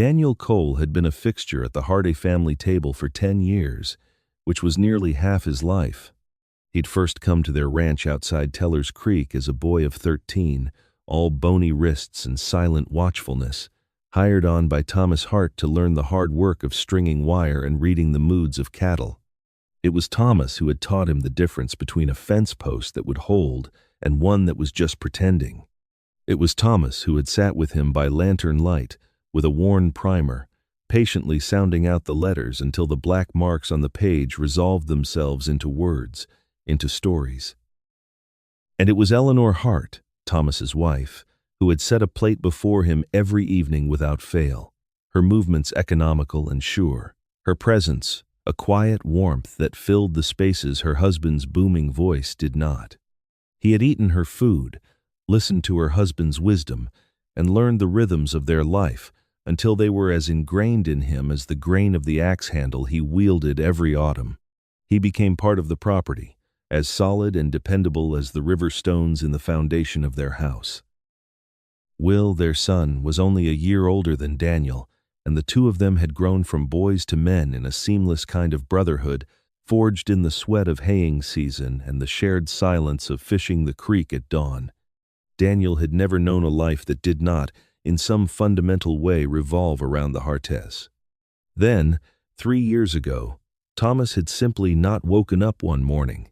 Daniel Cole had been a fixture at the Harte family table for 10 years, which was nearly half his life. He'd first come to their ranch outside Teller's Creek as a boy of 13, all bony wrists and silent watchfulness, hired on by Thomas Harte to learn the hard work of stringing wire and reading the moods of cattle. It was Thomas who had taught him the difference between a fence post that would hold and one that was just pretending. It was Thomas who had sat with him by lantern light, with a worn primer, patiently sounding out the letters until the black marks on the page resolved themselves into words, into stories. And it was Eleanor Harte, Thomas's wife, who had set a plate before him every evening without fail, her movements economical and sure, her presence a quiet warmth that filled the spaces her husband's booming voice did not. He had eaten her food, listened to her husband's wisdom, and learned the rhythms of their life until they were as ingrained in him as the grain of the axe handle he wielded every autumn. He became part of the property, as solid and dependable as the river stones in the foundation of their house. Will, their son, was only a year older than Daniel, and the two of them had grown from boys to men in a seamless kind of brotherhood, forged in the sweat of haying season and the shared silence of fishing the creek at dawn. Daniel had never known a life that did not, in some fundamental way, revolve around the Hartes. Then, 3 years ago, Thomas had simply not woken up one morning.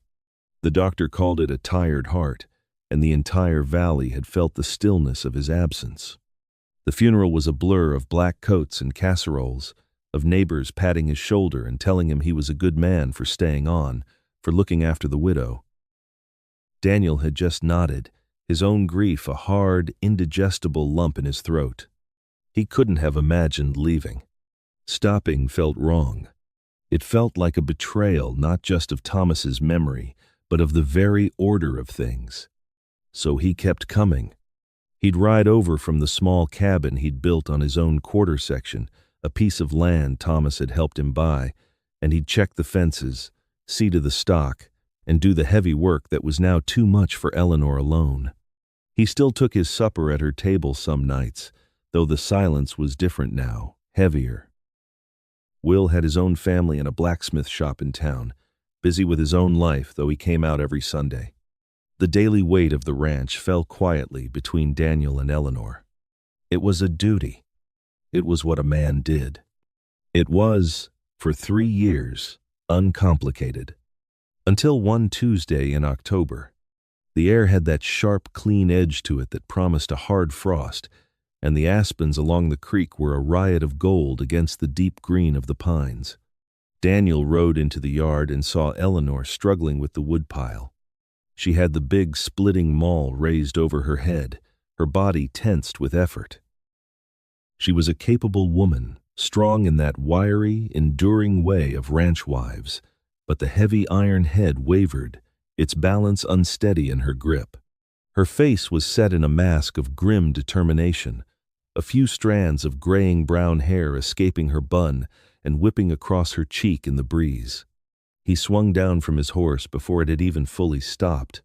The doctor called it a tired heart, and the entire valley had felt the stillness of his absence. The funeral was a blur of black coats and casseroles, of neighbors patting his shoulder and telling him he was a good man for staying on, for looking after the widow. Daniel had just nodded, his own grief a hard, indigestible lump in his throat. He couldn't have imagined leaving. Stopping felt wrong. It felt like a betrayal not just of Thomas's memory, but of the very order of things. So he kept coming. He'd ride over from the small cabin he'd built on his own quarter section, a piece of land Thomas had helped him buy, and he'd check the fences, see to the stock, and do the heavy work that was now too much for Eleanor alone. He still took his supper at her table some nights, though the silence was different now, heavier. Will had his own family and a blacksmith shop in town, busy with his own life, though he came out every Sunday. The daily weight of the ranch fell quietly between Daniel and Eleanor. It was a duty. It was what a man did. It was, for 3 years, uncomplicated. Until one Tuesday in October. The air had that sharp, clean edge to it that promised a hard frost, and the aspens along the creek were a riot of gold against the deep green of the pines. Daniel rode into the yard and saw Eleanor struggling with the woodpile. She had the big splitting maul raised over her head, her body tensed with effort. She was a capable woman, strong in that wiry, enduring way of ranch wives, but the heavy iron head wavered, its balance unsteady in her grip. Her face was set in a mask of grim determination, a few strands of graying brown hair escaping her bun and whipping across her cheek in the breeze. He swung down from his horse before it had even fully stopped.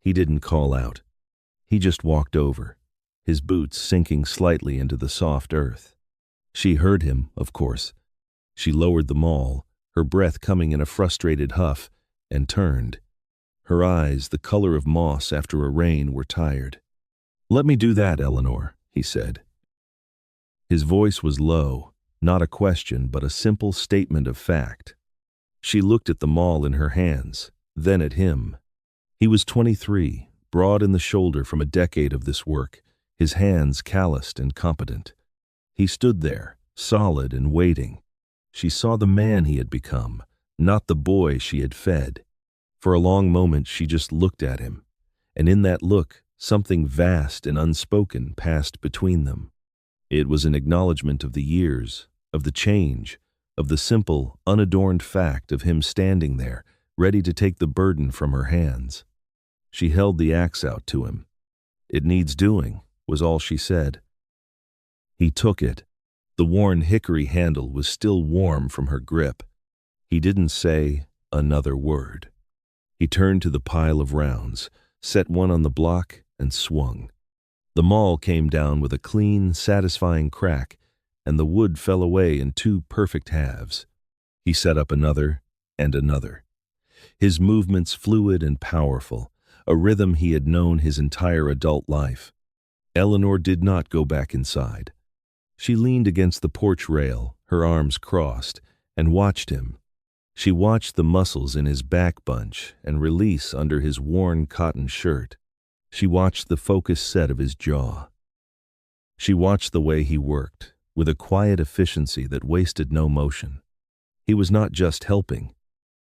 He didn't call out. He just walked over, his boots sinking slightly into the soft earth. She heard him, of course. She lowered the maul, her breath coming in a frustrated huff, and turned. Her eyes, the color of moss after a rain, were tired. "Let me do that, Eleanor," he said. His voice was low, not a question but a simple statement of fact. She looked at the maul in her hands, then at him. He was 23, broad in the shoulder from a decade of this work, his hands calloused and competent. He stood there, solid and waiting. She saw the man he had become, not the boy she had fed. For a long moment she just looked at him, and in that look something vast and unspoken passed between them. It was an acknowledgement of the years, of the change, of the simple, unadorned fact of him standing there, ready to take the burden from her hands. She held the axe out to him. "It needs doing," was all she said. He took it. The worn hickory handle was still warm from her grip. He didn't say another word. He turned to the pile of rounds, set one on the block, and swung. The maul came down with a clean, satisfying crack, and the wood fell away in two perfect halves. He set up another and another. His movements fluid and powerful, a rhythm he had known his entire adult life. Eleanor did not go back inside. She leaned against the porch rail, her arms crossed, and watched him. She watched the muscles in his back bunch and release under his worn cotton shirt. She watched the focused set of his jaw. She watched the way he worked, with a quiet efficiency that wasted no motion. He was not just helping.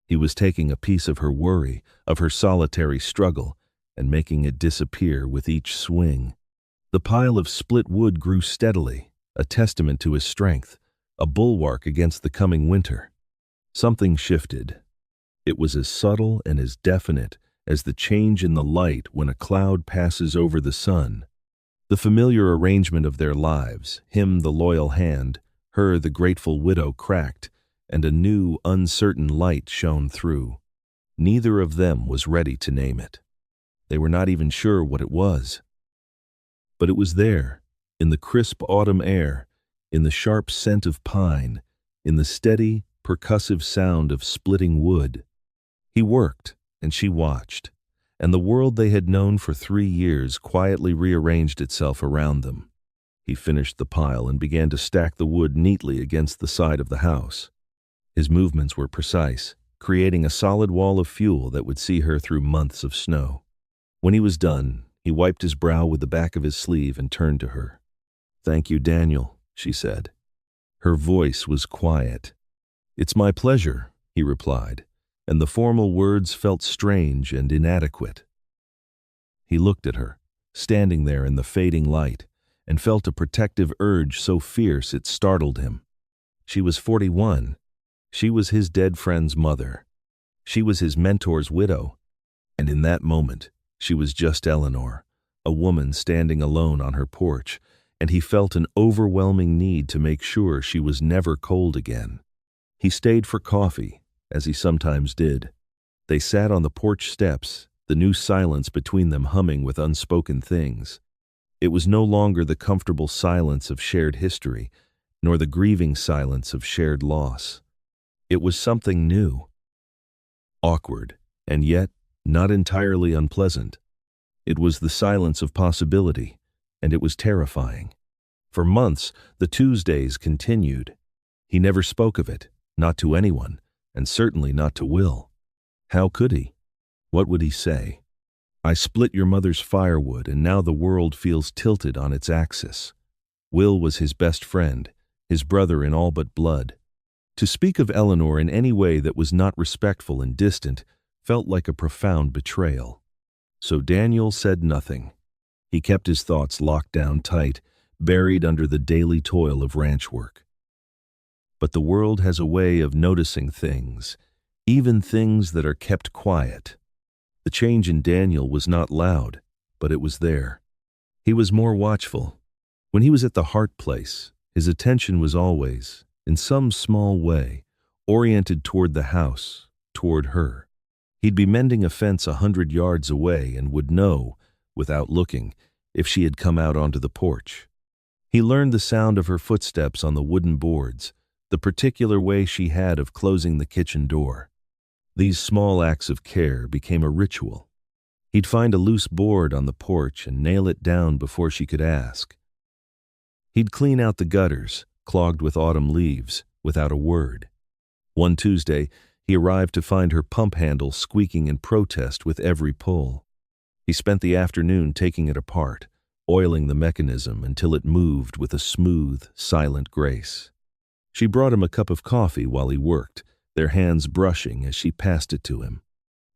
He was taking a piece of her worry, of her solitary struggle, and making it disappear with each swing. The pile of split wood grew steadily, a testament to his strength, a bulwark against the coming winter. Something shifted. It was as subtle and as definite as the change in the light when a cloud passes over the sun. The familiar arrangement of their lives, him the loyal hand, her the grateful widow, cracked, and a new, uncertain light shone through. Neither of them was ready to name it. They were not even sure what it was. But it was there, in the crisp autumn air, in the sharp scent of pine, in the steady, percussive sound of splitting wood. He worked, and she watched, and the world they had known for 3 years quietly rearranged itself around them. He finished the pile and began to stack the wood neatly against the side of the house. His movements were precise, creating a solid wall of fuel that would see her through months of snow. When he was done, he wiped his brow with the back of his sleeve and turned to her. "Thank you, Daniel," she said. Her voice was quiet. "It's my pleasure," he replied, and the formal words felt strange and inadequate. He looked at her, standing there in the fading light, and felt a protective urge so fierce it startled him. She was 41. She was his dead friend's mother. She was his mentor's widow. And in that moment, she was just Eleanor, a woman standing alone on her porch, and he felt an overwhelming need to make sure she was never cold again. He stayed for coffee, as he sometimes did. They sat on the porch steps, the new silence between them humming with unspoken things. It was no longer the comfortable silence of shared history, nor the grieving silence of shared loss. It was something new. Awkward, and yet not entirely unpleasant. It was the silence of possibility, and it was terrifying. For months, the Tuesdays continued. He never spoke of it, not to anyone, and certainly not to Will. How could he? What would he say? "I split your mother's firewood, and now the world feels tilted on its axis." Will was his best friend, his brother in all but blood. To speak of Eleanor in any way that was not respectful and distant felt like a profound betrayal. So Daniel said nothing. He kept his thoughts locked down tight, buried under the daily toil of ranch work. But the world has a way of noticing things, even things that are kept quiet. The change in Daniel was not loud, but it was there. He was more watchful. When he was at the Harte place, his attention was always, in some small way, oriented toward the house, toward her. He'd be mending a fence 100 yards away and would know, without looking, if she had come out onto the porch. He learned the sound of her footsteps on the wooden boards, the particular way she had of closing the kitchen door. These small acts of care became a ritual. He'd find a loose board on the porch and nail it down before she could ask. He'd clean out the gutters, clogged with autumn leaves, without a word. One Tuesday, he arrived to find her pump handle squeaking in protest with every pull. He spent the afternoon taking it apart, oiling the mechanism until it moved with a smooth, silent grace. She brought him a cup of coffee while he worked, their hands brushing as she passed it to him.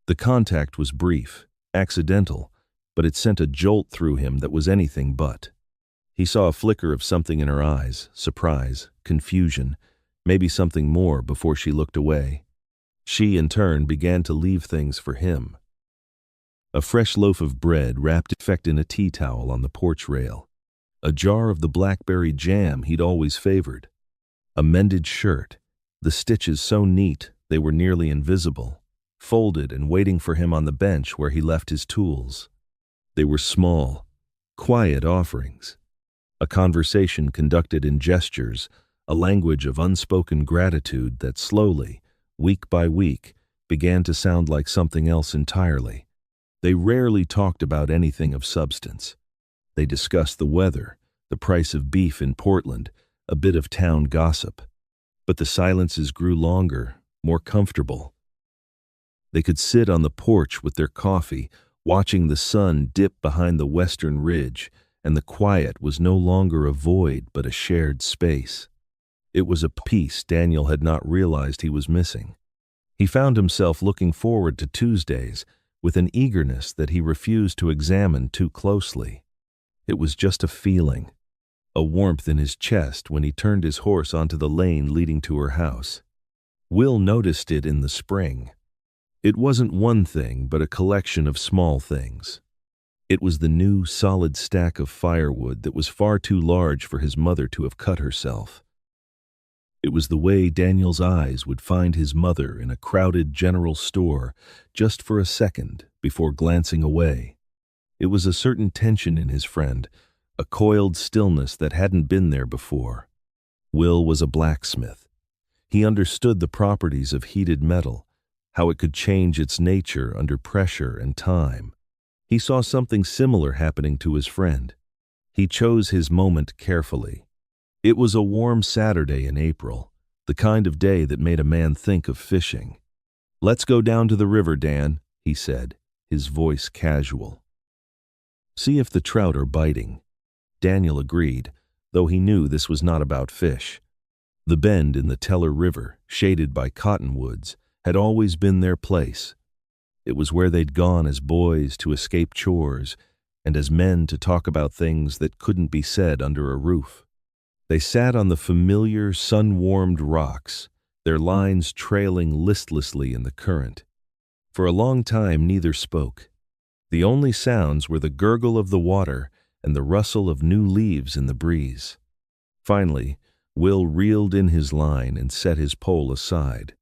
The contact was brief, accidental, but it sent a jolt through him that was anything but. He saw a flicker of something in her eyes, surprise, confusion, maybe something more before she looked away. She, in turn, began to leave things for him. A fresh loaf of bread wrapped in a tea towel on the porch rail. A jar of the blackberry jam he'd always favored. A mended shirt, the stitches so neat they were nearly invisible, folded and waiting for him on the bench where he left his tools. They were small, quiet offerings. a conversation conducted in gestures, a language of unspoken gratitude that slowly, week by week, began to sound like something else entirely. They rarely talked about anything of substance. They discussed the weather, the price of beef in Portland, a bit of town gossip. But the silences grew longer, more comfortable. They could sit on the porch with their coffee, watching the sun dip behind the western ridge, and the quiet was no longer a void but a shared space. It was a peace Daniel had not realized he was missing. He found himself looking forward to Tuesdays with an eagerness that he refused to examine too closely. It was just a feeling, a warmth in his chest when he turned his horse onto the lane leading to her house. Will noticed it in the spring. It wasn't one thing, but a collection of small things. It was the new, solid stack of firewood that was far too large for his mother to have cut herself. It was the way Daniel's eyes would find his mother in a crowded general store just for a second before glancing away. It was a certain tension in his friend, a coiled stillness that hadn't been there before. Will was a blacksmith. He understood the properties of heated metal, how it could change its nature under pressure and time. He saw something similar happening to his friend. He chose his moment carefully. It was a warm Saturday in April, the kind of day that made a man think of fishing. "Let's go down to the river, Dan," he said, his voice casual. "See if the trout are biting." Daniel agreed, though he knew this was not about fish. The bend in the Teller River, shaded by cottonwoods, had always been their place. It was where they'd gone as boys to escape chores, and as men to talk about things that couldn't be said under a roof. They sat on the familiar, sun-warmed rocks, their lines trailing listlessly in the current. For a long time neither spoke. The only sounds were the gurgle of the water and the rustle of new leaves in the breeze. Finally, Will reeled in his line and set his pole aside.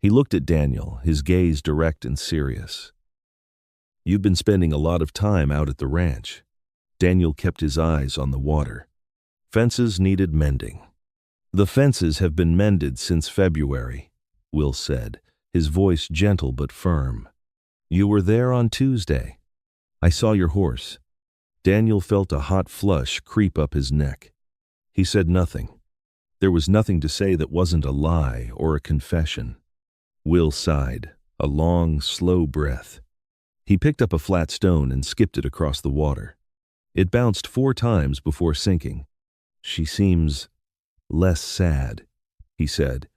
He looked at Daniel, his gaze direct and serious. "You've been spending a lot of time out at the ranch." Daniel kept his eyes on the water. "Fences needed mending." "The fences have been mended since February," Will said, his voice gentle but firm. "You were there on Tuesday. I saw your horse." Daniel felt a hot flush creep up his neck. He said nothing. There was nothing to say that wasn't a lie or a confession. Will sighed, a long, slow breath. He picked up a flat stone and skipped it across the water. It bounced 4 times before sinking. "She seems less sad," he said,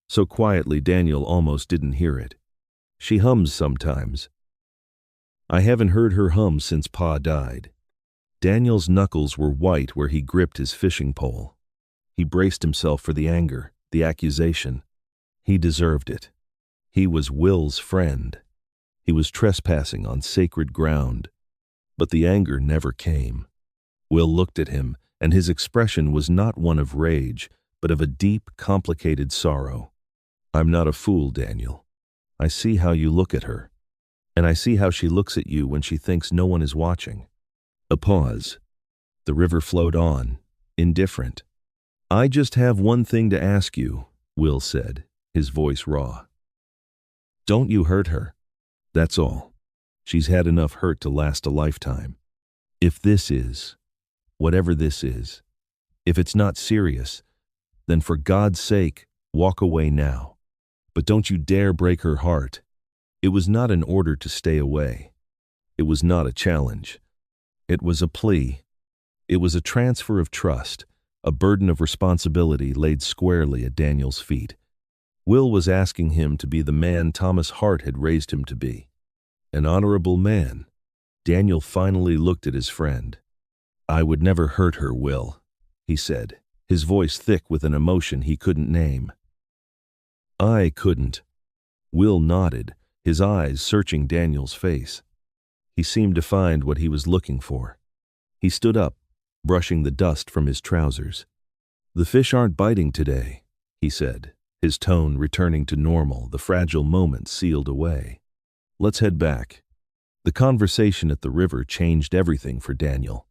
so quietly Daniel almost didn't hear it. "She hums sometimes." "I haven't heard her hum since Pa died." Daniel's knuckles were white where he gripped his fishing pole. He braced himself for the anger, the accusation. He deserved it. He was Will's friend. He was trespassing on sacred ground. But the anger never came. Will looked at him, and his expression was not one of rage, but of a deep, complicated sorrow. "I'm not a fool, Daniel. I see how you look at her, and I see how she looks at you when she thinks no one is watching." A pause. The river flowed on, indifferent. "I just have one thing to ask you," Will said, his voice raw. "Don't you hurt her. That's all. She's had enough hurt to last a lifetime. If this is, whatever this is, if it's not serious, then for God's sake, walk away now. But don't you dare break her heart." It was not an order to stay away. It was not a challenge. It was a plea. It was a transfer of trust, a burden of responsibility laid squarely at Daniel's feet. Will was asking him to be the man Thomas Harte had raised him to be. An honorable man. Daniel finally looked at his friend. "I would never hurt her, Will," he said, his voice thick with an emotion he couldn't name. "I couldn't." Will nodded, his eyes searching Daniel's face. He seemed to find what he was looking for. He stood up, brushing the dust from his trousers. "The fish aren't biting today," he said, his tone returning to normal, the fragile moment sealed away. "Let's head back." The conversation at the river changed everything for Daniel.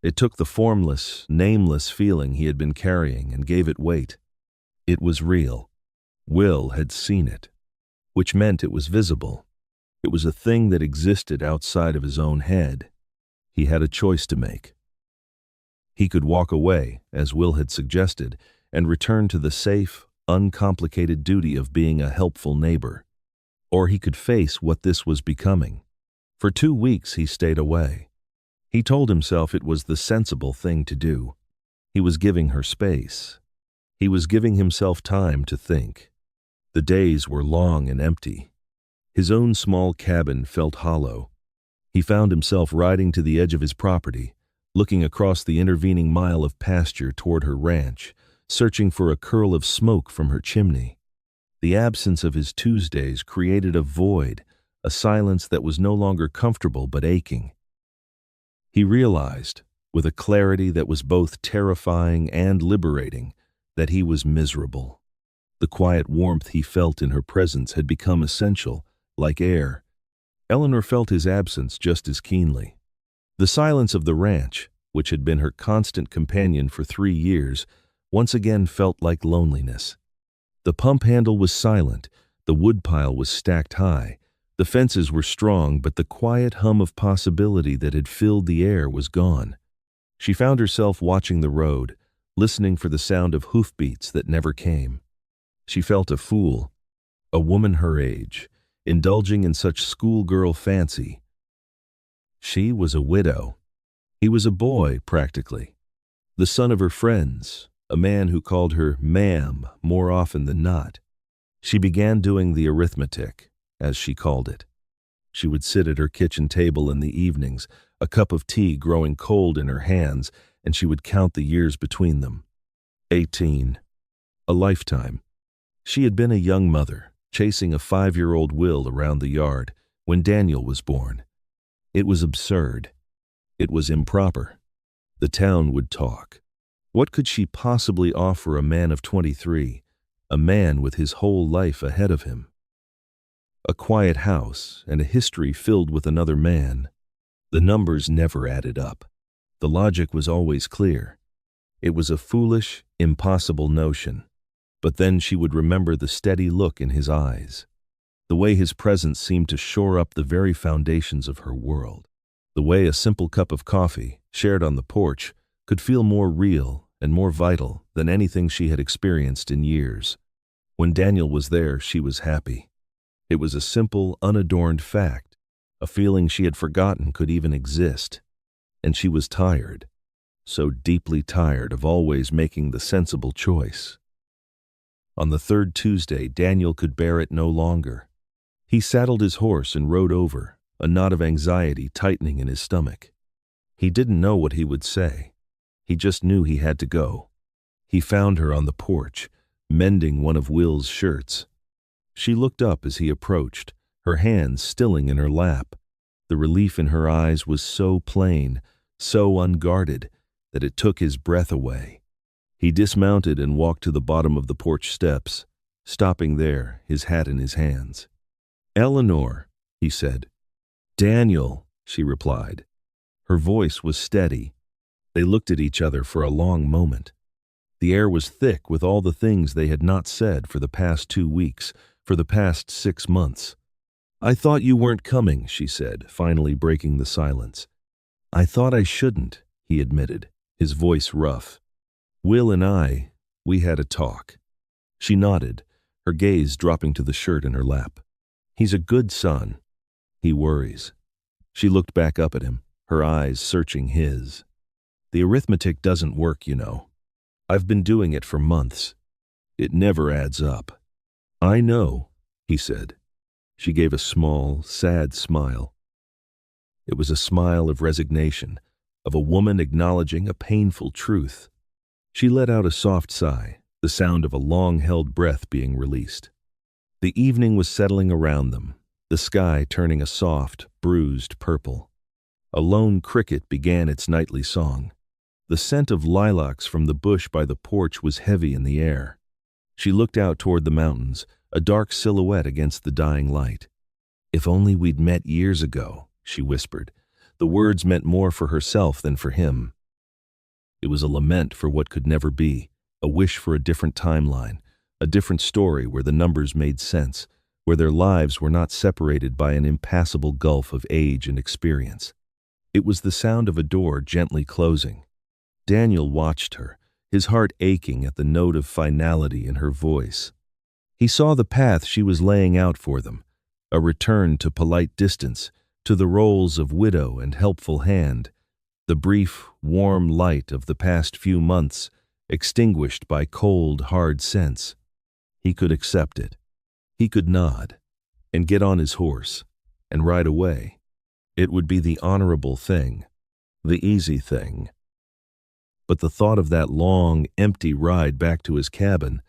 It took the formless, nameless feeling he had been carrying and gave it weight. It was real. Will had seen it, which meant it was visible. It was a thing that existed outside of his own head. He had a choice to make. He could walk away, as Will had suggested, and return to the safe, uncomplicated duty of being a helpful neighbor. Or he could face what this was becoming. For 2 weeks he stayed away. He told himself it was the sensible thing to do. He was giving her space. He was giving himself time to think. The days were long and empty. His own small cabin felt hollow. He found himself riding to the edge of his property, looking across the intervening mile of pasture toward her ranch, searching for a curl of smoke from her chimney. The absence of his Tuesdays created a void, a silence that was no longer comfortable but aching. He realized, with a clarity that was both terrifying and liberating, that he was miserable. The quiet warmth he felt in her presence had become essential, like air. Eleanor felt his absence just as keenly. The silence of the ranch, which had been her constant companion for 3 years, once again felt like loneliness. The pump handle was silent, the woodpile was stacked high, the fences were strong, but the quiet hum of possibility that had filled the air was gone. She found herself watching the road, listening for the sound of hoofbeats that never came. She felt a fool, a woman her age, indulging in such schoolgirl fancy. She was a widow. He was a boy, practically. The son of her friends, a man who called her ma'am more often than not. She began doing the arithmetic, as she called it. She would sit at her kitchen table in the evenings, a cup of tea growing cold in her hands, and she would count the years between them. 18. A lifetime. She had been a young mother, chasing a 5-year-old Will around the yard, when Daniel was born. It was absurd. It was improper. The town would talk. What could she possibly offer a man of 23, a man with his whole life ahead of him? A quiet house and a history filled with another man. The numbers never added up. The logic was always clear. It was a foolish, impossible notion. But then she would remember the steady look in his eyes, the way his presence seemed to shore up the very foundations of her world, the way a simple cup of coffee, shared on the porch, could feel more real and more vital than anything she had experienced in years. When Daniel was there, she was happy. It was a simple, unadorned fact, a feeling she had forgotten could even exist. And she was tired, so deeply tired of always making the sensible choice. On the 3rd Tuesday, Daniel could bear it no longer. He saddled his horse and rode over, a knot of anxiety tightening in his stomach. He didn't know what he would say. He just knew he had to go. He found her on the porch, mending one of Will's shirts. She looked up as he approached, her hands stilling in her lap. The relief in her eyes was so plain, so unguarded, that it took his breath away. He dismounted and walked to the bottom of the porch steps, stopping there, his hat in his hands. "Eleanor," he said. "Daniel," she replied. Her voice was steady. They looked at each other for a long moment. The air was thick with all the things they had not said for the past 2 weeks, for the past 6 months. "I thought you weren't coming," she said, finally breaking the silence. "I thought I shouldn't," he admitted, his voice rough. "Will and we had a talk." She nodded, her gaze dropping to the shirt in her lap. "He's a good son. He worries." She looked back up at him, her eyes searching his. "The arithmetic doesn't work, you know. I've been doing it for months. It never adds up." "I know," he said. She gave a small, sad smile. It was a smile of resignation, of a woman acknowledging a painful truth. She let out a soft sigh, the sound of a long-held breath being released. The evening was settling around them, the sky turning a soft, bruised purple. A lone cricket began its nightly song. The scent of lilacs from the bush by the porch was heavy in the air. She looked out toward the mountains, a dark silhouette against the dying light. "If only we'd met years ago," she whispered. The words meant more for herself than for him. It was a lament for what could never be, a wish for a different timeline, a different story where the numbers made sense, where their lives were not separated by an impassable gulf of age and experience. It was the sound of a door gently closing. Daniel watched her, his heart aching at the note of finality in her voice. He saw the path she was laying out for them, a return to polite distance, to the roles of widow and helpful hand, the brief, warm light of the past few months extinguished by cold, hard sense. He could accept it. He could nod and get on his horse and ride away. It would be the honorable thing, the easy thing. But the thought of that long, empty ride back to his cabin,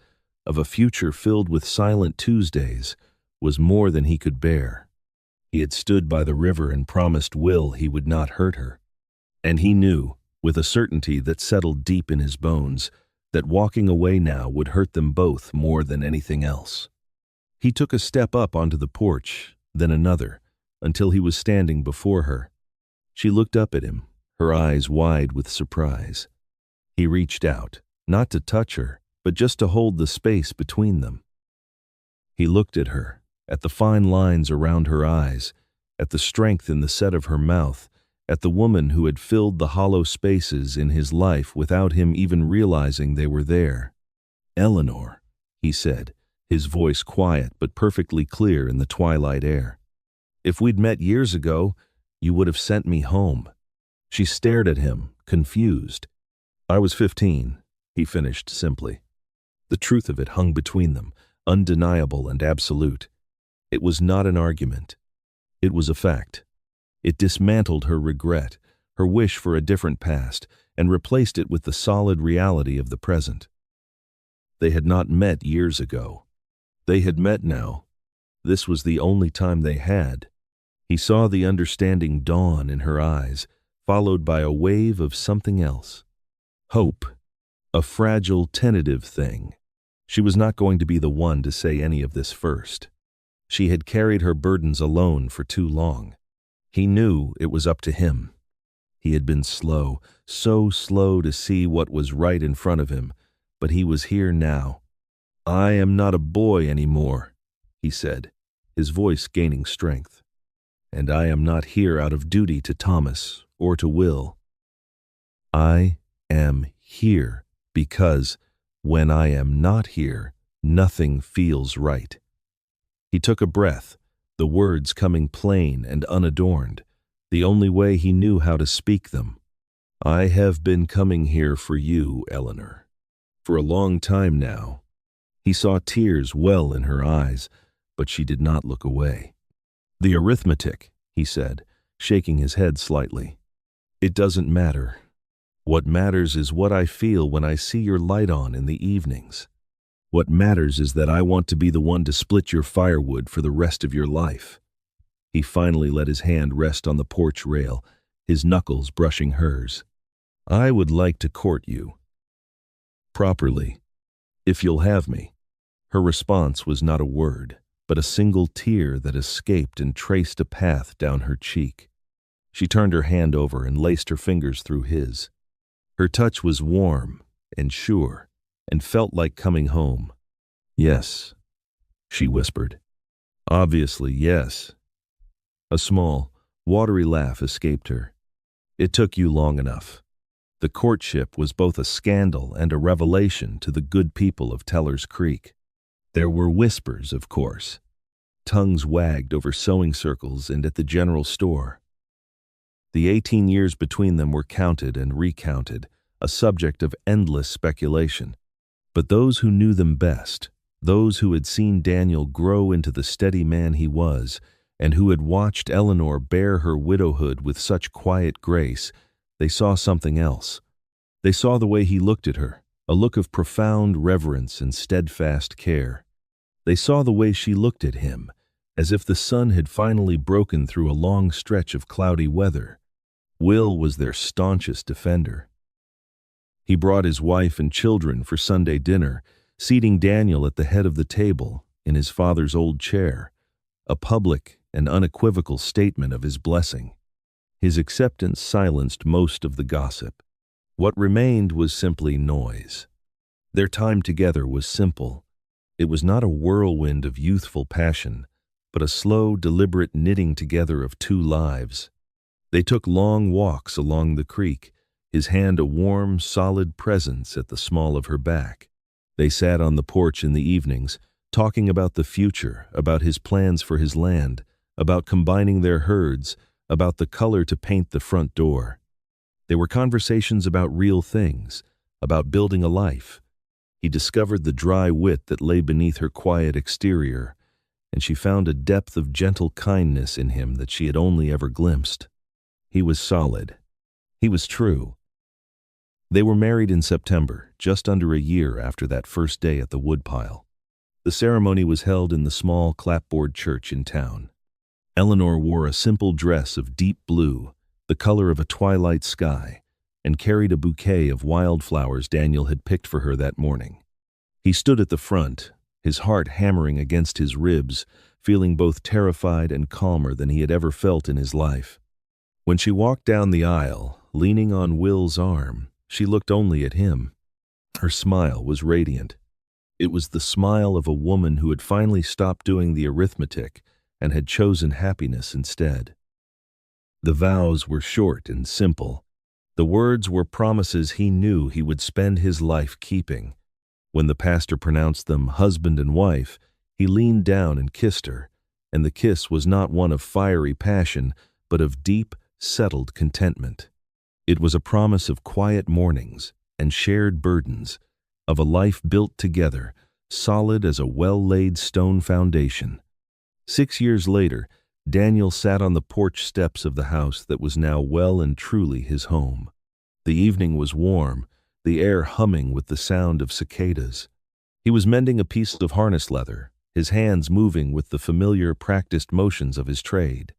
of a future filled with silent Tuesdays, was more than he could bear. He had stood by the river and promised Will he would not hurt her. And he knew, with a certainty that settled deep in his bones, that walking away now would hurt them both more than anything else. He took a step up onto the porch, then another, until he was standing before her. She looked up at him, her eyes wide with surprise. He reached out, not to touch her, but just to hold the space between them. He looked at her, at the fine lines around her eyes, at the strength in the set of her mouth, at the woman who had filled the hollow spaces in his life without him even realizing they were there. "Eleanor," he said, his voice quiet but perfectly clear in the twilight air. "If we'd met years ago, you would have sent me home." She stared at him, confused. "I was 15, he finished simply. The truth of it hung between them, undeniable and absolute. It was not an argument. It was a fact. It dismantled her regret, her wish for a different past, and replaced it with the solid reality of the present. They had not met years ago. They had met now. This was the only time they had. He saw the understanding dawn in her eyes, followed by a wave of something else. Hope. A fragile, tentative thing. She was not going to be the one to say any of this first. She had carried her burdens alone for too long. He knew it was up to him. He had been slow, so slow to see what was right in front of him, but he was here now. "I am not a boy anymore," he said, his voice gaining strength. "And I am not here out of duty to Thomas or to Will. I am here because when I am not here, nothing feels right." He took a breath, the words coming plain and unadorned, the only way he knew how to speak them. "I have been coming here for you, Eleanor, for a long time now." He saw tears well in her eyes, but she did not look away. "The arithmetic," he said, shaking his head slightly. "It doesn't matter. What matters is what I feel when I see your light on in the evenings. What matters is that I want to be the one to split your firewood for the rest of your life." He finally let his hand rest on the porch rail, his knuckles brushing hers. "I would like to court you. Properly. If you'll have me." Her response was not a word, but a single tear that escaped and traced a path down her cheek. She turned her hand over and laced her fingers through his. Her touch was warm and sure, and felt like coming home. "Yes," she whispered. "Obviously, yes." A small, watery laugh escaped her. "It took you long enough." The courtship was both a scandal and a revelation to the good people of Teller's Creek. There were whispers, of course. Tongues wagged over sewing circles and at the general store. The 18 years between them were counted and recounted, a subject of endless speculation. But those who knew them best, those who had seen Daniel grow into the steady man he was, and who had watched Eleanor bear her widowhood with such quiet grace, they saw something else. They saw the way he looked at her, a look of profound reverence and steadfast care. They saw the way she looked at him, as if the sun had finally broken through a long stretch of cloudy weather. Will was their staunchest defender. He brought his wife and children for Sunday dinner, seating Daniel at the head of the table in his father's old chair, a public and unequivocal statement of his blessing. His acceptance silenced most of the gossip. What remained was simply noise. Their time together was simple. It was not a whirlwind of youthful passion, but a slow, deliberate knitting together of two lives. They took long walks along the creek, his hand a warm, solid presence at the small of her back. They sat on the porch in the evenings, talking about the future, about his plans for his land, about combining their herds, about the color to paint the front door. They were conversations about real things, about building a life. He discovered the dry wit that lay beneath her quiet exterior, and she found a depth of gentle kindness in him that she had only ever glimpsed. He was solid. He was true. They were married in September, just under a year after that first day at the woodpile. The ceremony was held in the small clapboard church in town. Eleanor wore a simple dress of deep blue, the color of a twilight sky, and carried a bouquet of wildflowers Daniel had picked for her that morning. He stood at the front, his heart hammering against his ribs, feeling both terrified and calmer than he had ever felt in his life. When she walked down the aisle, leaning on Will's arm, she looked only at him. Her smile was radiant. It was the smile of a woman who had finally stopped doing the arithmetic and had chosen happiness instead. The vows were short and simple. The words were promises he knew he would spend his life keeping. When the pastor pronounced them husband and wife, he leaned down and kissed her, and the kiss was not one of fiery passion, but of deep, settled contentment. It was a promise of quiet mornings and shared burdens, of a life built together, solid as a well-laid stone foundation. 6 years later, Daniel sat on the porch steps of the house that was now well and truly his home. The evening was warm, the air humming with the sound of cicadas. He was mending a piece of harness leather, his hands moving with the familiar, practiced motions of his trade.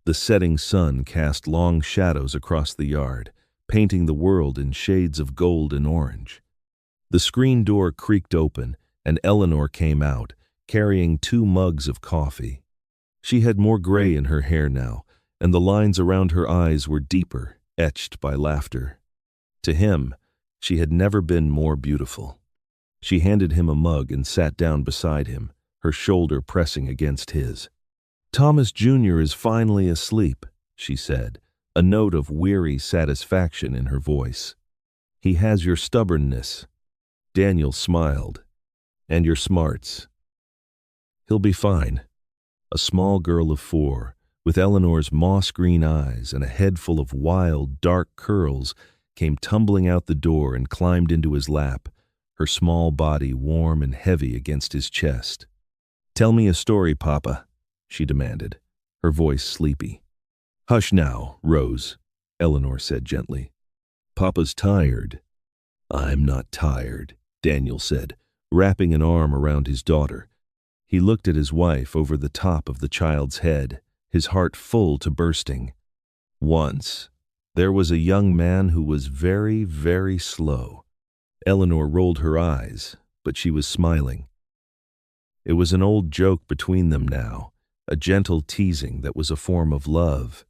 The setting sun cast long shadows across the yard, painting the world in shades of gold and orange. The screen door creaked open, and Eleanor came out, carrying 2 mugs of coffee. She had more gray in her hair now, and the lines around her eyes were deeper, etched by laughter. To him, she had never been more beautiful. She handed him a mug and sat down beside him, her shoulder pressing against his. "Thomas Jr. is finally asleep," she said, a note of weary satisfaction in her voice. "He has your stubbornness." Daniel smiled. "And your smarts." "He'll be fine." A small girl of 4, with Eleanor's moss-green eyes and a head full of wild, dark curls, came tumbling out the door and climbed into his lap, her small body warm and heavy against his chest. "Tell me a story, Papa," she demanded, her voice sleepy. "Hush now, Rose," Eleanor said gently. "Papa's tired." "I'm not tired," Daniel said, wrapping an arm around his daughter. He looked at his wife over the top of the child's head, his heart full to bursting. "Once, there was a young man who was very, very slow." Eleanor rolled her eyes, but she was smiling. It was an old joke between them now, a gentle teasing that was a form of love.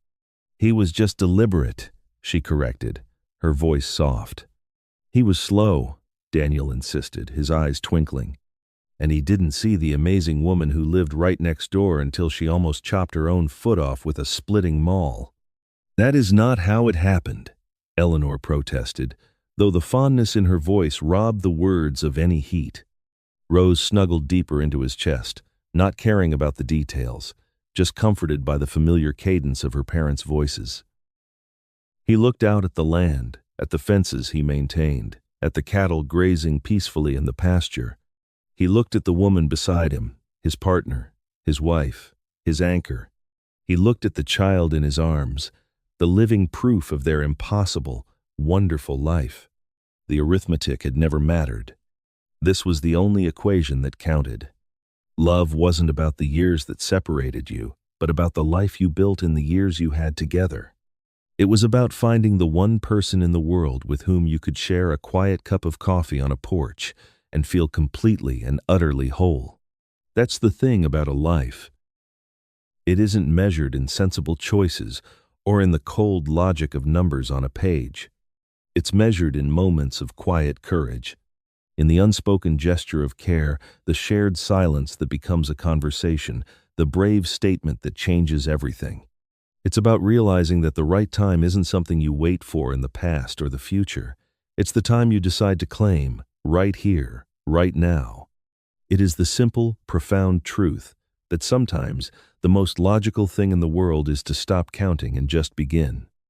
"He was just deliberate," she corrected, her voice soft. "He was slow," Daniel insisted, his eyes twinkling. "And he didn't see the amazing woman who lived right next door until she almost chopped her own foot off with a splitting maul." "That is not how it happened," Eleanor protested, though the fondness in her voice robbed the words of any heat. Rose snuggled deeper into his chest, not caring about the details, just comforted by the familiar cadence of her parents' voices. He looked out at the land, at the fences he maintained, at the cattle grazing peacefully in the pasture. He looked at the woman beside him, his partner, his wife, his anchor. He looked at the child in his arms, the living proof of their impossible, wonderful life. The arithmetic had never mattered. This was the only equation that counted. Love wasn't about the years that separated you, but about the life you built in the years you had together. It was about finding the one person in the world with whom you could share a quiet cup of coffee on a porch and feel completely and utterly whole. That's the thing about a life. It isn't measured in sensible choices or in the cold logic of numbers on a page. It's measured in moments of quiet courage, in the unspoken gesture of care, the shared silence that becomes a conversation, the brave statement that changes everything. It's about realizing that the right time isn't something you wait for in the past or the future. It's the time you decide to claim, right here, right now. It is the simple, profound truth that sometimes the most logical thing in the world is to stop counting and just begin.